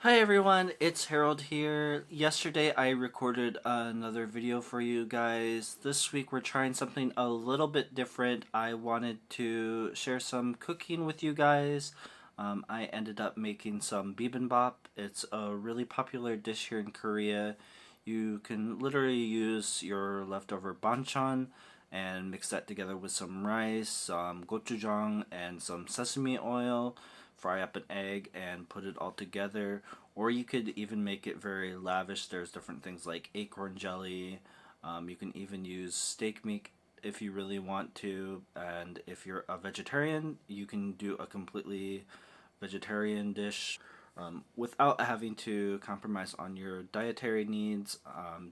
Hi everyone, it's Harold here. Yesterday I recorded another video for you guys. This week we're trying something a little bit different. I wanted to share some cooking with you guys. I ended up making some bibimbap. It's a really popular dish here in Korea. You can literally use your leftover banchan and mix that together with some rice, some gochujang, and some sesame oil. Fry up an egg and put it all together, or you could even make it very lavish. There's different things like acorn jelly. You can even use steak meat if you really want to, and if you're a vegetarian you can do a completely vegetarian dish without having to compromise on your dietary needs.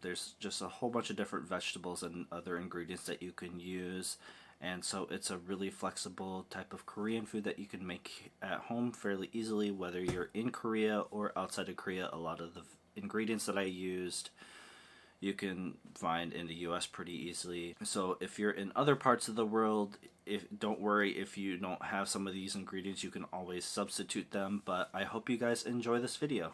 There's just a whole bunch of different vegetables and other ingredients that you can use, and so it's a really flexible type of Korean food that you can make at home fairly easily, whether you're in Korea or outside of Korea. A lot of the ingredients that I used you can find in the US pretty easily. So if you're in other parts of the world, don't worry if you don't have some of these ingredients, you can always substitute them. But I hope you guys enjoy this video.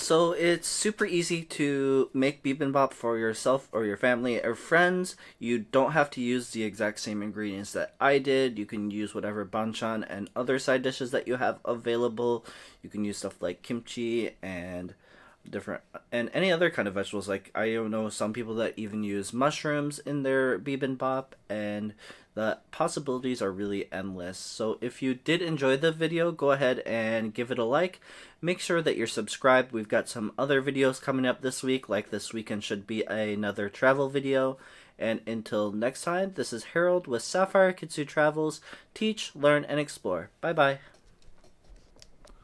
So it's super easy to make bibimbap for yourself or your family or friends. You don't have to use the exact same ingredients that I did. You can use whatever banchan and other side dishes that you have available. You can use stuff like kimchi and different and any other kind of vegetables. Like I don't know some people that even use mushrooms in their bibimbap, and the possibilities are really endless. So if you did enjoy the video, go ahead and give it a like. Make sure that you're subscribed. We've got some other videos coming up this week, like this weekend should be another travel video. And until next time, this is Harold with Sapphire Kitsu Travels. Teach, learn, and explore. Bye bye.